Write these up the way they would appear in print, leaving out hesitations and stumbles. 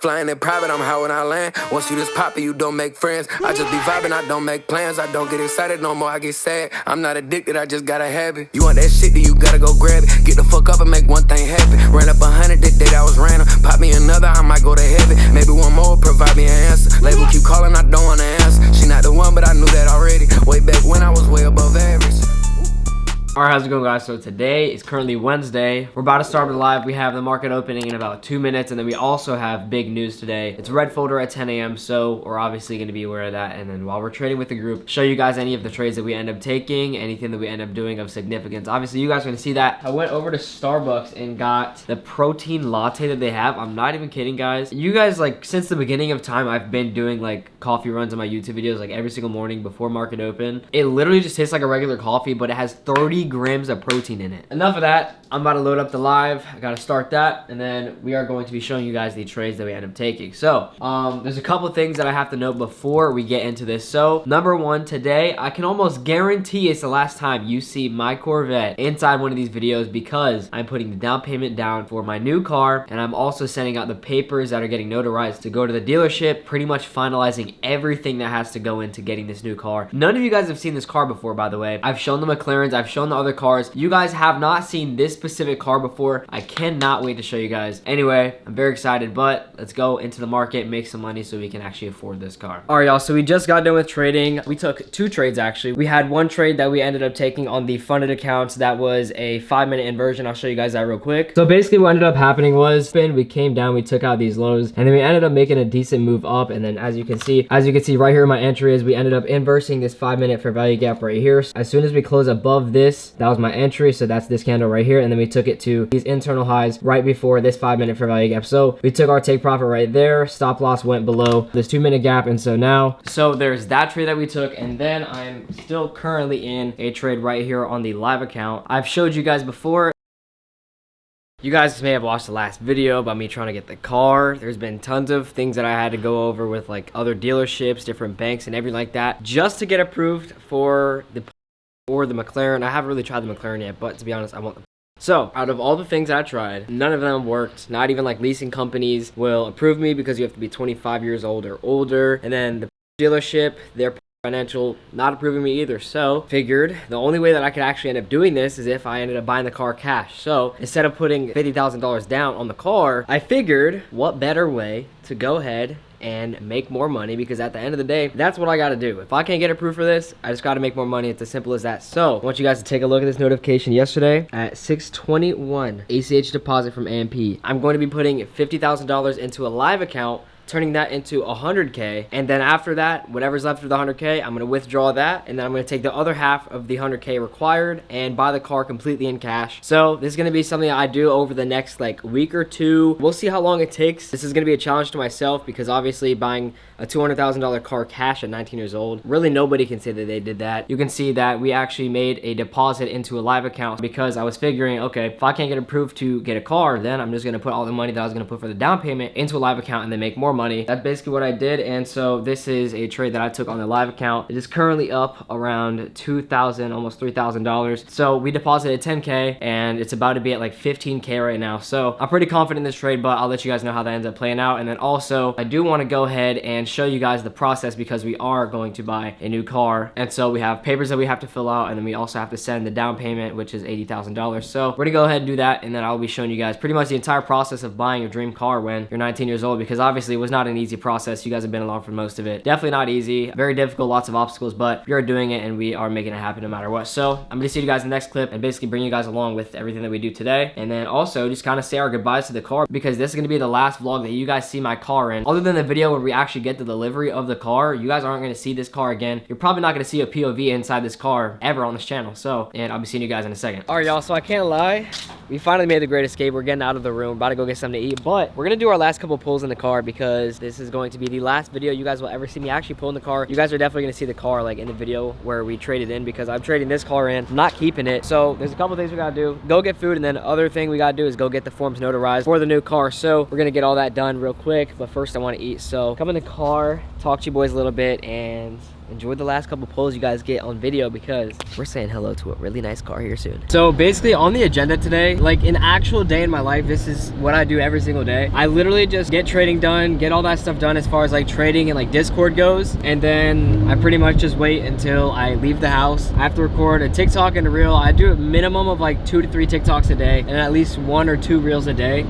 Flying in private, I'm high when I land. Once you just pop it, you don't make friends. I just be vibing, I don't make plans. I don't get excited no more, I get sad. I'm not addicted, I just gotta have it. You want that shit, then you gotta go grab it. Get the fuck up and make one thing happen. Ran up 100 the day that was random. Pop me another, I might go to heaven. Maybe one more, provide me an answer. Label keep calling, I don't wanna answer. She not the one, but I knew that already. Way back when I was way above average. Alright, how's it going, guys? So today is currently Wednesday. We're about to start the live. We have the market opening in about 2 minutes, and then we also have big news today. It's red folder at 10 a.m., so we're obviously going to be aware of that. And then while we're trading with the group, show you guys any of the trades that we end up taking, anything that we end up doing of significance. Obviously, you guys are going to see that. I went over to Starbucks and got the protein latte that they have. I'm not even kidding, guys. You guys, like, since the beginning of time, I've been doing, like, coffee runs on my YouTube videos, like, every single morning before market open. It literally just tastes like a regular coffee, but it has 30 grams of protein in it. Enough of that. I'm about to load up the live. I gotta start that, and then we are going to be showing you guys the trades that we end up taking. So there's a couple of things that I have to note before we get into this. So number one, today I can almost guarantee it's the last time you see my Corvette inside one of these videos, because I'm putting the down payment down for my new car, and I'm also sending out the papers that are getting notarized to go to the dealership, pretty much finalizing everything that has to go into getting this new car. None of you guys have seen this car before, by the way. I've shown the McLarens, I've shown the other cars. You guys have not seen this specific car before. I cannot wait to show you guys. Anyway, I'm very excited, but let's go into the market, make some money so we can actually afford this car. All right, y'all, so we just got done with trading. We took 2 trades, actually. We had one trade that we ended up taking on the funded accounts. That was a 5-minute inversion. I'll show you guys that real quick. So basically what ended up happening was we came down, we took out these lows, and then we ended up making a decent move up. And then as you can see right here, my entry is we ended up inversing this 5-minute fair value gap right here. As soon as we close above this, that was my entry, so that's this candle right here, and then we took it to these internal highs right before this 5-minute fair value gap. So we took our take profit right there. Stop loss went below this 2-minute gap, and so there's that trade that we took. And then I'm still currently in a trade right here on the live account. I've showed you guys before. You guys may have watched the last video about me trying to get the car. There's been tons of things that I had to go over with, like, other dealerships, different banks, and everything like that, just to get approved for the McLaren. I haven't really tried the McLaren yet, but to be honest, I want the. So out of all the things I tried, none of them worked. Not even like leasing companies will approve me, because you have to be 25 years old or older. And then the dealership, their financial not approving me either. So figured the only way that I could actually end up doing this is if I ended up buying the car cash. So instead of putting $50,000 down on the car, I figured what better way to go ahead and make more money, because at the end of the day, that's what I got to do. If I can't get approved for this, I just got to make more money. It's as simple as that. So I want you guys to take a look at this notification yesterday at 6:21, ACH deposit from AMP. I'm going to be putting $50,000 into a live account, turning that into 100K, and then after that, whatever's left of the 100K, I'm going to withdraw that, and then I'm going to take the other half of the 100K required and buy the car completely in cash. So this is going to be something I do over the next like week or two. We'll see how long it takes. This is going to be a challenge to myself, because obviously buying a $200,000 car cash at 19 years old, really nobody can say that they did that. You can see that we actually made a deposit into a live account, because I was figuring, okay, if I can't get approved to get a car, then I'm just going to put all the money that I was going to put for the down payment into a live account and then make more money. That's basically what I did. And so this is a trade that I took on the live account. It is currently up around $2,000, almost $3,000. So we deposited 10K, and it's about to be at like 15K right now. So I'm pretty confident in this trade, but I'll let you guys know how that ends up playing out. And then also I do want to go ahead and show you guys the process, because we are going to buy a new car, and so we have papers that we have to fill out, and then we also have to send the down payment, which is $80,000. So we're gonna go ahead and do that, and then I'll be showing you guys pretty much the entire process of buying your dream car when you're 19 years old, because obviously it was not an easy process. You guys have been along for most of it. Definitely not easy, very difficult, lots of obstacles, but we are doing it and we are making it happen no matter what. So I'm gonna see you guys in the next clip and basically bring you guys along with everything that we do today, and then also just kind of say our goodbyes to the car, because this is gonna be the last vlog that you guys see my car in. Other than the video where we actually get the delivery of the car, you guys aren't going to see this car again. You're probably not going to see a POV inside this car ever on this channel. So, and I'll be seeing you guys in a second. All right, y'all, so I can't lie, we finally made the great escape. We're getting out of the room, about to go get something to eat, but we're going to do our last couple pulls in the car, because this is going to be the last video you guys will ever see me actually pull in the car. You guys are definitely going to see the car like in the video where we traded in, because I'm trading this car in, I'm not keeping it. So there's a couple things we got to do. Go get food, and then the other thing we got to do is go get the forms notarized for the new car. So we're going to get all that done real quick, but first I want to eat. So come in the car, talk to you boys a little bit, and enjoy the last couple pulls you guys get on video, because we're saying hello to a really nice car here soon. So basically on the agenda today, like an actual day in my life, this is what I do every single day. I literally just get trading done, get all that stuff done as far as like trading and like Discord goes, and then I pretty much just wait until I leave the house. I have to record a TikTok and a reel. I do a minimum of like 2 to 3 TikToks a day and at least 1 or 2 reels a day.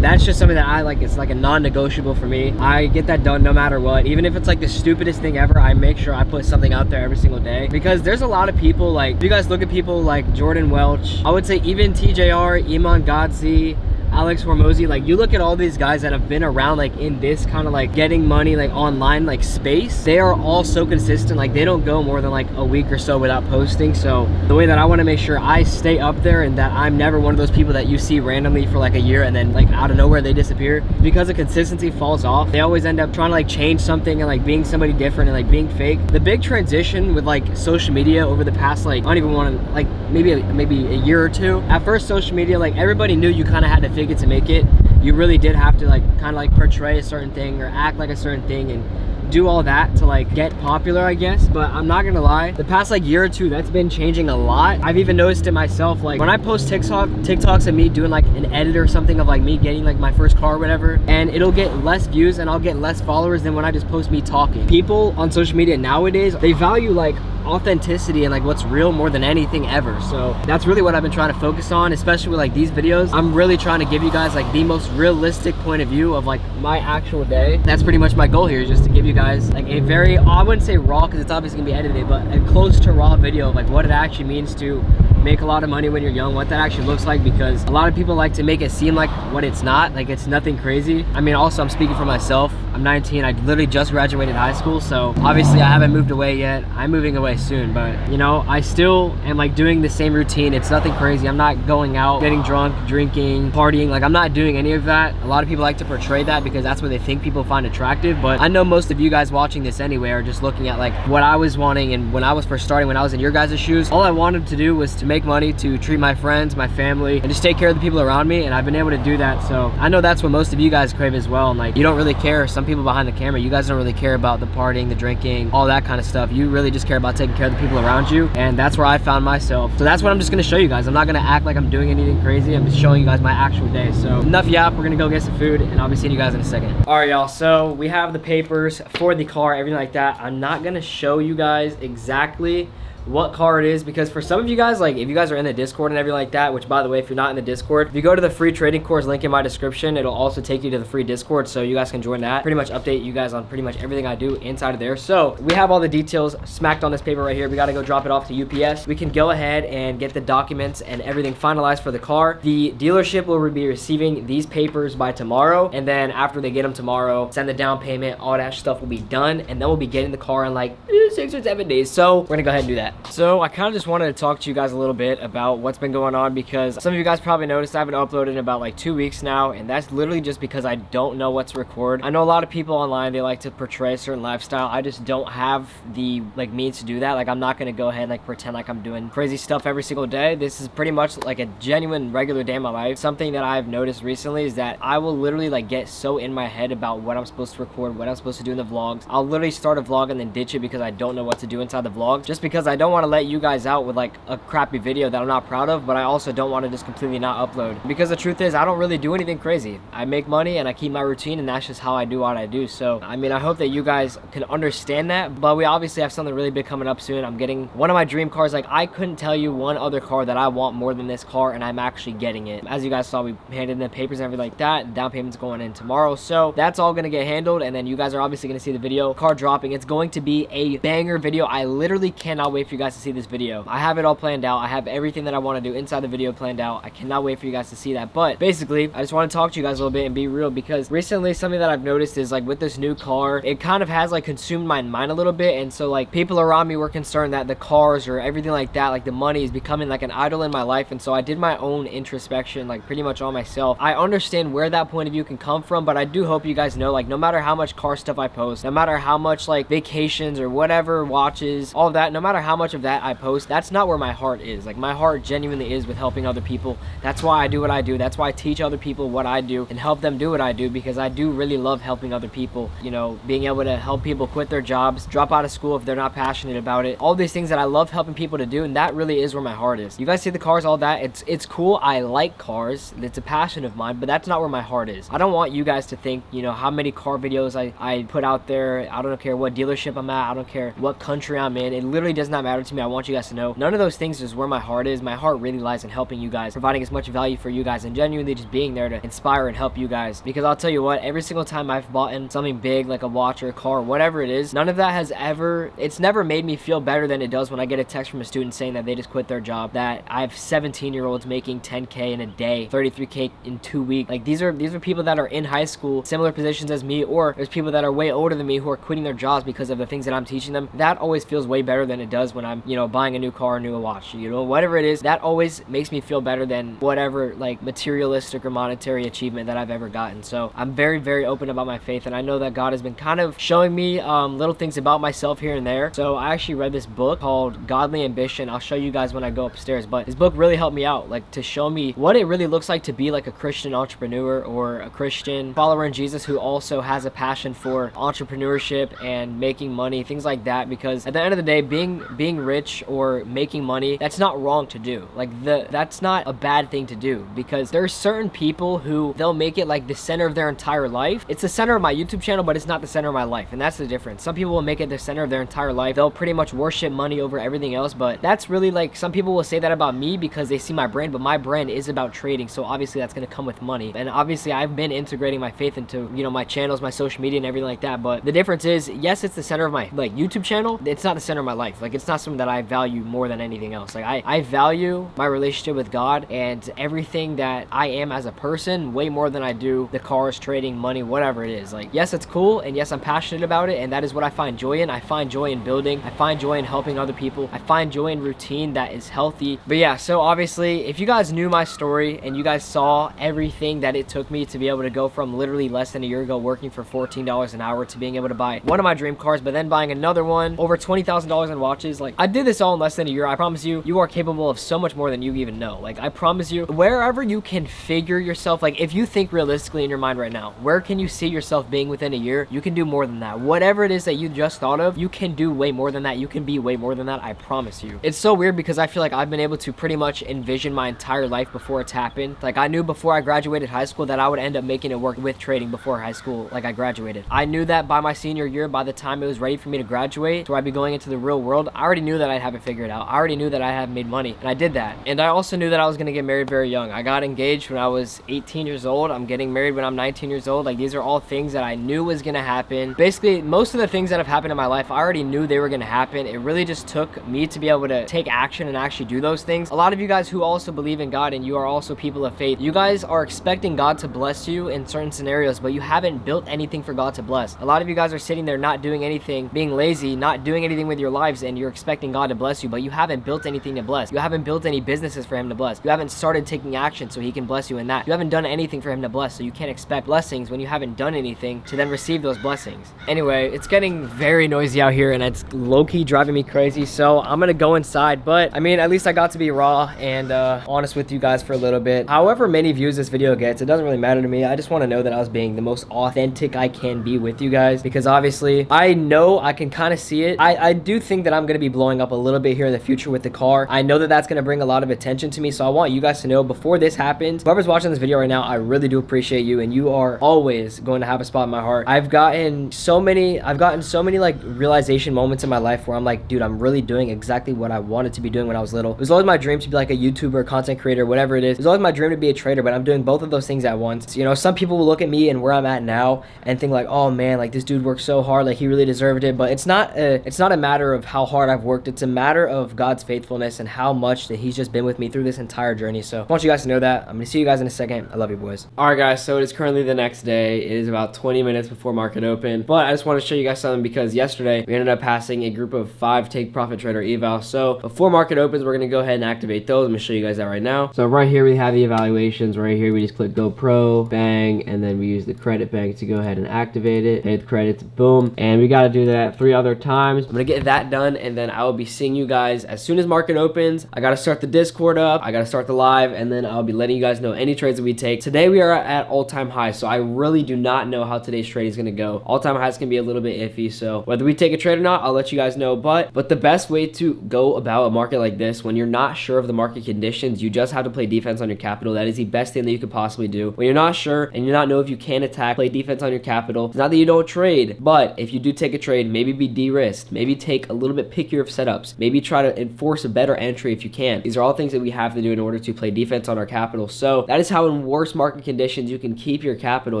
That's just something that I like. It's like a non-negotiable for me. I get that done no matter what. Even if it's like the stupidest thing ever, I make sure I put something out there every single day, because there's a lot of people, like if you guys look at people like Jordan Welch, I would say even TJR, Iman Godzi, Alex Hormozy, like you look at all these guys that have been around like in this kind of like getting money like online like space, they are all so consistent. Like they don't go more than like a week or so without posting. So the way that I want to make sure I stay up there and that I'm never one of those people that you see randomly for like a year and then like out of nowhere they disappear, because the consistency falls off. They always end up trying to like change something and like being somebody different and like being fake. The big transition with like social media over the past like, I don't even want to, like maybe a year or two. At first, social media, like everybody knew you kind of had to fake it to make it. You really did have to like kind of like portray a certain thing or act like a certain thing and do all that to like get popular, I guess. But I'm not gonna lie, the past like year or two, that's been changing a lot. I've even noticed it myself. Like when I post TikToks of me doing like an edit or something of like me getting like my first car or whatever, and it'll get less views and I'll get less followers than when I just post me talking. People on social media nowadays, they value like authenticity and like what's real more than anything ever. So that's really what I've been trying to focus on, especially with like these videos. I'm really trying to give you guys like the most realistic point of view of like my actual day. That's pretty much my goal here, is just to give you guys like a very, I wouldn't say raw because it's obviously gonna be edited, but a close to raw video of like what it actually means to make a lot of money when you're young, what that actually looks like, because a lot of people like to make it seem like what it's not, like it's nothing crazy. I mean, also I'm speaking for myself. I'm 19, I literally just graduated high school, so obviously I haven't moved away yet. I'm moving away soon, but you know, I still am like doing the same routine. It's nothing crazy. I'm not going out, getting drunk, drinking, partying. Like I'm not doing any of that. A lot of people like to portray that because that's what they think people find attractive, but I know most of you guys watching this anyway are just looking at like what I was wanting, and when I was first starting, when I was in your guys' shoes, all I wanted to do was to make money, to treat my friends, my family, and just take care of the people around me, and I've been able to do that. So I know that's what most of you guys crave as well, and like you don't really care. Some people behind the camera, you guys don't really care about the partying, the drinking, all that kind of stuff. You really just care about taking care of the people around you, and that's where I found myself. So that's what I'm just gonna show you guys. I'm not gonna act like I'm doing anything crazy. I'm just showing you guys my actual day. So enough yap, we're gonna go get some food, and I'll be seeing you guys in a second. All right, y'all, so we have the papers for the car, everything like that. I'm not gonna show you guys exactly what car it is, because for some of you guys, like if you guys are in the Discord and everything like that, which by the way, if you're not in the Discord, if you go to the free trading course link in my description, it'll also take you to the free Discord, so you guys can join that. Pretty much update you guys on pretty much everything I do inside of there. So we have all the details smacked on this paper right here. We got to go drop it off to UPS. We can go ahead and get the documents and everything finalized for the car. The dealership will be receiving these papers by tomorrow, and then after they get them tomorrow, send the down payment, all that stuff will be done, and then we'll be getting the car in like 6 or 7 days. So we're gonna go ahead and do that. So I kind of just wanted to talk to you guys a little bit about what's been going on, because some of you guys probably noticed I haven't uploaded in about like 2 weeks now, and that's literally just because I don't know what to record. I know a lot of people online, they like to portray a certain lifestyle. I just don't have the like means to do that. Like I'm not gonna go ahead and like pretend like I'm doing crazy stuff every single day. This is pretty much like a genuine regular day in my life. Something that I've noticed recently is that I will literally like get so in my head about what I'm supposed to record, what I'm supposed to do in the vlogs. I'll literally start a vlog and then ditch it because I don't know what to do inside the vlog, just because I don't want to let you guys out with like a crappy video that I'm not proud of, but I also don't want to just completely not upload, because the truth is I don't really do anything crazy. I make money and I keep my routine, and that's just how I do what I do. So I mean, I hope that you guys can understand that, but we obviously have something really big coming up soon. I'm getting one of my dream cars. Like I couldn't tell you one other car that I want more than this car, and I'm actually getting it. As you guys saw, we handed in the papers and everything like that. Down payment's going in tomorrow, so that's all gonna get handled, and then you guys are obviously gonna see the video, car dropping. It's going to be a banger video. I literally cannot wait for you guys to see this video. I have it all planned out. I have everything that I want to do inside the video planned out. I cannot wait for you guys to see that. But basically, I just want to talk to you guys a little bit and be real, because recently something that I've noticed is like with this new car, it kind of has like consumed my mind a little bit, and so like people around me were concerned that the cars or everything like that, like the money is becoming like an idol in my life. And so I did my own introspection, like pretty much on myself. I understand where that point of view can come from, but I do hope you guys know, like no matter how much car stuff I post, no matter how much like vacations or whatever whatever, watches, all of that, no matter how much of that I post, that's not where my heart is. Like, my heart genuinely is with helping other people. That's why I do what I do. That's why I teach other people what I do and help them do what I do, because I do really love helping other people. You know, being able to help people quit their jobs, drop out of school if they're not passionate about it, all these things that I love helping people to do, and that really is where my heart is. You guys see the cars, all that, it's cool. I like cars, it's a passion of mine, but that's not where my heart is. I don't want you guys to think, you know, how many car videos I put out there. I don't care what dealership I'm at, I don't care what country I'm in. It literally does not matter to me. I want you guys to know none of those things is where my heart is. My heart really lies in helping you guys, providing as much value for you guys, and genuinely just being there to inspire and help you guys. Because I'll tell you what, every single time I've bought in something big like a watch or a car, whatever it is, none of that has ever, it's never made me feel better than it does when I get a text from a student saying that they just quit their job, that I have 17-year-olds making 10K in a day, 33K in 2 weeks. Like, these are people that are in high school, similar positions as me, or there's people that are way older than me who are quitting their jobs because of the things that I'm teaching them. That always feels way better than it does when I'm, you know, buying a new car, a new watch, you know, whatever it is. That always makes me feel better than whatever like materialistic or monetary achievement that I've ever gotten. So I'm very, very open about my faith, and I know that God has been kind of showing me little things about myself here and there. So I actually read this book called Godly Ambition. I'll show you guys when I go upstairs, but this book really helped me out, like, to show me what it really looks like to be like a Christian entrepreneur or a Christian follower in Jesus who also has a passion for entrepreneurship and making money, things like that. Because at the end of the day, being rich or making money, that's not wrong to do. Like, that's not a bad thing to do, because there's certain people who they'll make it like the center of their entire life. It's the center of my YouTube channel, but it's not the center of my life, and that's the difference. Some people will make it the center of their entire life. They'll pretty much worship money over everything else, but that's really, like, some people will say that about me because they see my brand, but my brand is about trading, so obviously that's going to come with money. And obviously I've been integrating my faith into, you know, my channels, my social media and everything like that, but the difference is, yes, it's the center of my, like, YouTube channel. It's not the center of my life. Like, it's not something that I value more than anything else. Like, I value my relationship with God and everything that I am as a person way more than I do the cars, trading, money, whatever it is. Like, yes, it's cool, and yes, I'm passionate about it, and that is what I find joy in. I find joy in building. I find joy in helping other people. I find joy in routine that is healthy. But yeah, so obviously, if you guys knew my story and you guys saw everything that it took me to be able to go from literally less than a year ago working for $14 an hour to being able to buy one of my dream cars, but then buying another one, over $20,000 in watches, like, I did this all in less than a year. I promise you, you are capable of so much more than you even know. Like, I promise you, wherever you can figure yourself, like, if you think realistically in your mind right now, where can you see yourself being within a year? You can do more than that. Whatever it is that you just thought of, you can do way more than that. You can be way more than that. I promise you. It's so weird because I feel like I've been able to pretty much envision my entire life before it's happened. Like, I knew before I graduated high school that I would end up making it work with trading before high school, like I graduated. I knew that by my senior year, by the time it was ready for me to graduate, so I'd be going into the real world, I already knew that I'd have it figured out. I already knew that I had made money, and I did that. And I also knew that I was going to get married very young. I got engaged when I was 18 years old. I'm getting married when I'm 19 years old. Like, these are all things that I knew was going to happen. Basically, most of the things that have happened in my life, I already knew they were going to happen. It really just took me to be able to take action and actually do those things. A lot of you guys who also believe in God and you are also people of faith, you guys are expecting God to bless you in certain scenarios, but you haven't built anything for God to bless. A lot of you guys are sitting there not doing anything, being lazy, not doing anything with your lives, and you're expecting God to bless you, but you haven't built anything to bless. You haven't built any businesses for Him to bless. You haven't started taking action so He can bless you in that. You haven't done anything for Him to bless, so you can't expect blessings when you haven't done anything to then receive those blessings. Anyway, it's getting very noisy out here and it's low-key driving me crazy, so I'm gonna go inside. But I mean, at least I got to be raw and honest with you guys for a little bit. However many views this video gets, it doesn't really matter to me. I just want to know that I was being the most authentic I can be with you guys, because obviously I know I can kind of see it. I do think that I'm going to be blowing up a little bit here in the future with the car. I know that that's going to bring a lot of attention to me, so I want you guys to know before this happens, whoever's watching this video right now, I really do appreciate you, and you are always going to have a spot in my heart. I've gotten so many like realization moments in my life where I'm like, dude, I'm really doing exactly what I wanted to be doing when I was little. It was always my dream to be like a YouTuber, content creator, whatever it is. It was always my dream to be a trader, but I'm doing both of those things at once. You know, some people will look at me and where I'm at now and think like, oh man, like this dude worked so hard, like he really deserved it. But it's not a matter of how hard I've worked. It's a matter of God's faithfulness and how much that He's just been with me through this entire journey. So I want you guys to know that. I'm gonna see you guys in a second. I love you, boys. All right, guys. So it is currently the next day. It is about 20 minutes before market open, but I just want to show you guys something because yesterday we ended up passing a group of 5 take profit trader eval. So before market opens, we're gonna go ahead and activate those. I'm gonna show you guys that right now. So right here we have the evaluations. Right here we just click go pro, bang, and then we use the credit bank to go ahead and activate it. Pay the credits, boom, and we got to do that 3 other times. I'm gonna get that done, and then I will be seeing you guys as soon as market opens. I gotta start the Discord up, I gotta start the live, and then I'll be letting you guys know any trades that we take. Today we are at all-time high, so I really do not know how today's trade is gonna go. All-time high is gonna be a little bit iffy, so whether we take a trade or not, I'll let you guys know. But the best way to go about a market like this, when you're not sure of the market conditions, you just have to play defense on your capital. That is the best thing that you could possibly do. When you're not sure and you not know if you can attack, play defense on your capital. It's not that you don't trade, but if you do take a trade, maybe be de-risked, maybe take a little bit pickier of setups, maybe try to enforce a better entry if you can. These are all things that we have to do in order to play defense on our capital. So that is how in worse market conditions you can keep your capital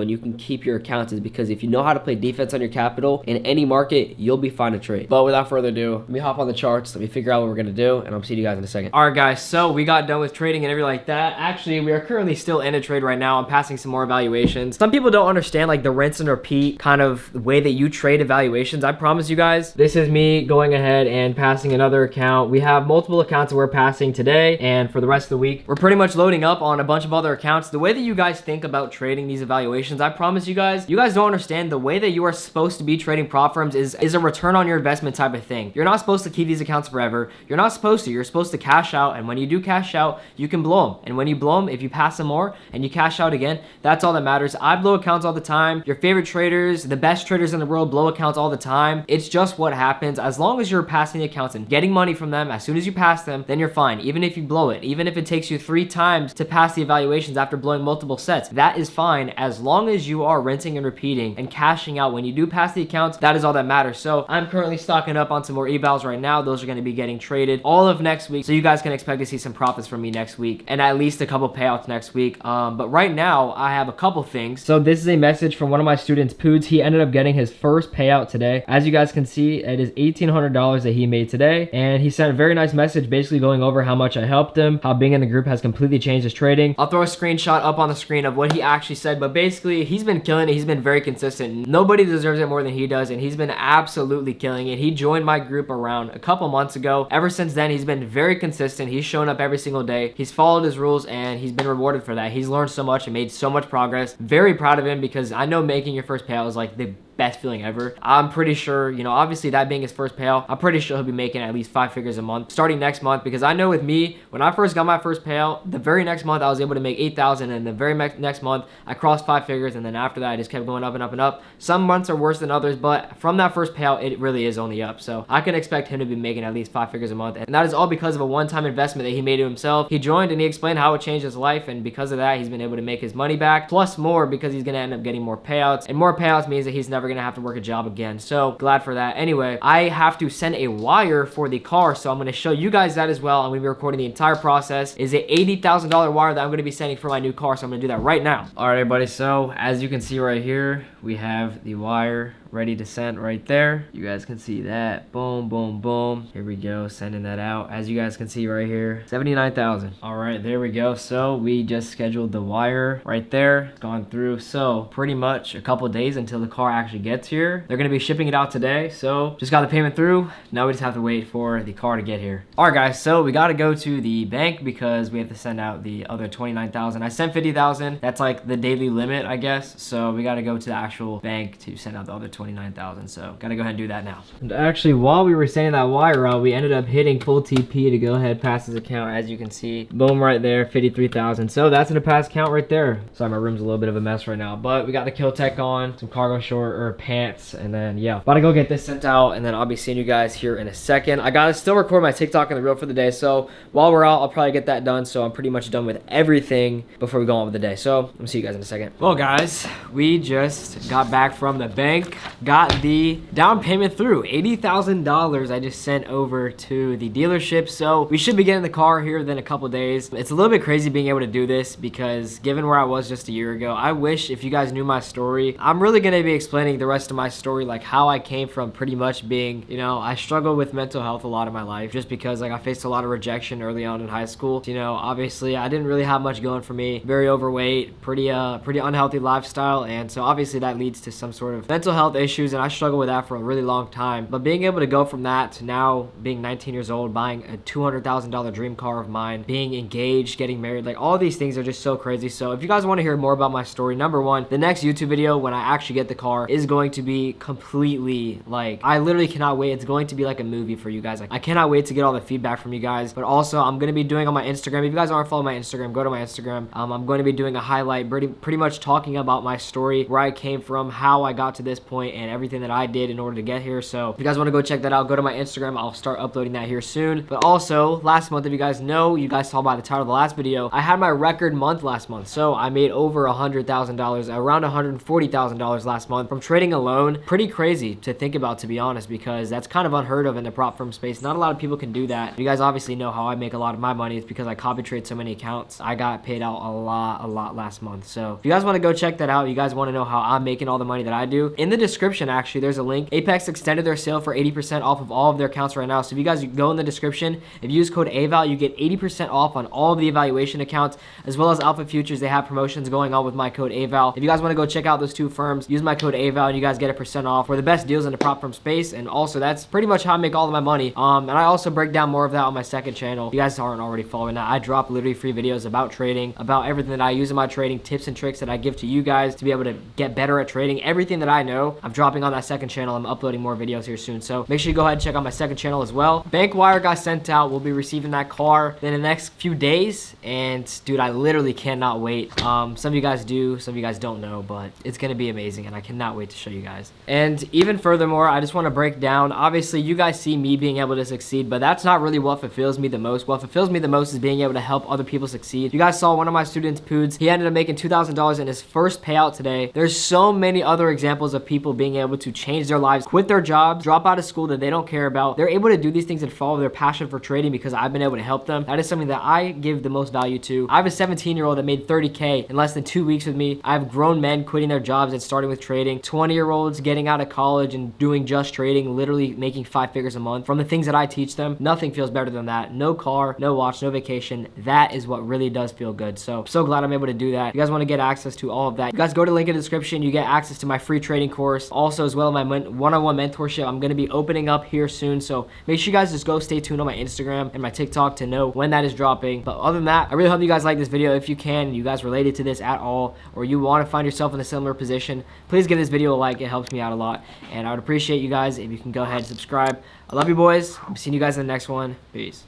and you can keep your accounts, is because if you know how to play defense on your capital in any market, you'll be fine to trade. But without further ado, let me hop on the charts, let me figure out what we're gonna do, and I'll see you guys in a second. All right guys, so we got done with trading and everything like that. Actually, we are currently still in a trade right now. I'm passing some more evaluations. Some people don't understand like the rinse and repeat kind of way that you trade evaluations. I promise you guys, this is me going ahead and passing another account. We have multiple accounts that we're passing today, and for the rest of the week, we're pretty much loading up on a bunch of other accounts. The way that you guys think about trading these evaluations, I promise you guys don't understand the way that you are supposed to be trading prop firms is a return on your investment type of thing. You're not supposed to keep these accounts forever. You're not supposed to. You're supposed to cash out, and when you do cash out, you can blow them. And when you blow them, if you pass them more and you cash out again, that's all that matters. I blow accounts all the time. Your favorite traders, the best traders in the world, blow accounts all the time. It's just what happens. As long as you're passing the accounts and getting money from them, as soon as you pass them, then you're fine. Even if you blow it, even if it takes you 3 times to pass the evaluations after blowing multiple sets, that is fine. As long as you are rinsing and repeating and cashing out when you do pass the accounts, that is all that matters. So I'm currently stocking up on some more evals right now. Those are going to be getting traded all of next week, so you guys can expect to see some profits from me next week and at least a couple payouts next week. But right now I have a couple things. So this is a message from one of my students, Poods. He ended up getting his first payout today. As you guys can see, it is $1,800 that he made today, and he sent a very nice message basically going over how much I helped him, how being in the group has completely changed his trading. I'll throw a screenshot up on the screen of what he actually said, but basically he's been killing it. He's been very consistent. Nobody deserves it more than he does, and he's been absolutely killing it. He joined my group around a couple months ago. Ever since then, he's been very consistent. He's shown up every single day. He's followed his rules, and he's been rewarded for that. He's learned so much and made so much progress. Very proud of him, because I know making your first payout is like the best feeling ever. I'm pretty sure, you know, obviously that being his first payout, I'm pretty sure he'll be making at least 5 figures a month starting next month, because I know with me, when I first got my first payout, the very next month I was able to make 8,000, and the very next month I crossed 5 figures, and then after that I just kept going up and up and up. Some months are worse than others, but from that first payout, it really is only up. So I can expect him to be making at least 5 figures a month, and that is all because of a one-time investment that he made to himself. He joined and he explained how it changed his life, and because of that, he's been able to make his money back, plus more, because he's gonna end up getting more payouts, and more payouts means that he's never gonna have to work a job again. So glad for that. Anyway, I have to send a wire for the car, so I'm going to show you guys that as well. I'm going to be recording the entire process. Is a $80,000 wire that I'm going to be sending for my new car, so I'm going to do that right now. All right, everybody, so as you can see right here, we have the wire ready to send right there. You guys can see that. Boom, boom, boom. Here we go, sending that out. As you guys can see right here, 79,000. All right, there we go. So we just scheduled the wire right there. It's gone through. So pretty much a couple days until the car actually gets here. They're gonna be shipping it out today. So just got the payment through. Now we just have to wait for the car to get here. All right, guys, so we gotta go to the bank because we have to send out the other 29,000. I sent 50,000. That's like the daily limit, I guess. So we gotta go to the actual bank to send out the other 29,000. So gotta go ahead and do that now. And actually, while we were sending that wire out, we ended up hitting full TP to go ahead pass his account. As you can see, boom, right there, 53,000. So that's gonna pass count right there. Sorry, my room's a little bit of a mess right now, but we got the Kill Tech on, some cargo short or pants, and then yeah, about to go get this sent out, and then I'll be seeing you guys here in a second. I gotta still record my TikTok and the reel for the day, so while we're out, I'll probably get that done. So I'm pretty much done with everything before we go on with the day. So I'm see you guys in a second. Well, guys, we just got back from the bank, got the down payment through $80,000. I just sent over to the dealership, so we should be getting the car here within a couple days. It's a little bit crazy being able to do this because given where I was just a year ago, I wish if you guys knew my story. I'm really gonna be explaining the rest of my story, like how I came from pretty much being, you know, I struggled with mental health a lot of my life just because like I faced a lot of rejection early on in high school. You know, obviously I didn't really have much going for me, very overweight, pretty unhealthy lifestyle, and so obviously that leads to some sort of mental health issues, and I struggled with that for a really long time. But being able to go from that to now being 19 years old, buying a $200,000 dream car of mine, being engaged, getting married, like all these things are just so crazy. So if you guys want to hear more about my story, number one, the next YouTube video when I actually get the car is is going to be completely like, I literally cannot wait. It's going to be like a movie for you guys. Like, I cannot wait to get all the feedback from you guys. But also, I'm going to be doing on my Instagram. If you guys aren't following my Instagram, go to my Instagram. I'm going to be doing a highlight, pretty much talking about my story, where I came from, how I got to this point, and everything that I did in order to get here. So if you guys want to go check that out, go to my Instagram. I'll start uploading that here soon. But also, last month, if you guys know, you guys saw by the title of the last video, I had my record month last month. So I made over $100,000, around $140,000 last month from trading alone. Pretty crazy to think about, to be honest, because that's kind of unheard of in the prop firm space. Not a lot of people can do that. You guys obviously know how I make a lot of my money. It's because I copy trade so many accounts. I got paid out a lot last month. So if you guys want to go check that out, you guys want to know how I'm making all the money that I do, in the description, actually, there's a link. Apex extended their sale for 80% off of all of their accounts right now. So if you guys go in the description, if you use code AVAL, you get 80% off on all of the evaluation accounts, as well as Alpha Futures. They have promotions going on with my code AVAL. If you guys want to go check out those two firms, use my code AVAL and you guys get a % off for the best deals in the prop firm space. And also, that's pretty much how I make all of my money. And I also break down more of that on my second channel. If you guys aren't already following that, I drop literally free videos about trading, about everything that I use in my trading, tips and tricks that I give to you guys to be able to get better at trading. Everything that I know, I'm dropping on that second channel. I'm uploading more videos here soon. So make sure you go ahead and check out my second channel as well. Bank wire got sent out. We'll be receiving that car in the next few days. And dude, I literally cannot wait. Some of you guys do, some of you guys don't know, but it's going to be amazing. And I cannot wait to show you guys. And even furthermore, I just want to break down, obviously you guys see me being able to succeed, but that's not really what fulfills me the most. What fulfills me the most is being able to help other people succeed. You guys saw one of my students, Poods, he ended up making $2,000 in his first payout today. There's so many other examples of people being able to change their lives, quit their jobs, drop out of school that they don't care about. They're able to do these things and follow their passion for trading because I've been able to help them. That is something that I give the most value to. I have a 17-year-old that made 30K in less than 2 weeks with me. I have grown men quitting their jobs and starting with trading. 20-year-olds getting out of college and doing just trading, literally making 5 figures a month from the things that I teach them. Nothing feels better than that. No car, no watch, no vacation. That is what really does feel good. So I'm so glad I'm able to do that. If you guys want to get access to all of that, you guys go to the link in the description. You get access to my free trading course. Also, as well, my one-on-one mentorship I'm going to be opening up here soon. So make sure you guys just go stay tuned on my Instagram and my TikTok to know when that is dropping. But other than that, I really hope you guys like this video. If you can, you guys related to this at all, or you want to find yourself in a similar position, please give this video a like. It helps me out a lot. And I would appreciate you guys if you can go ahead and subscribe. I love you boys. I'm seeing you guys in the next one. Peace.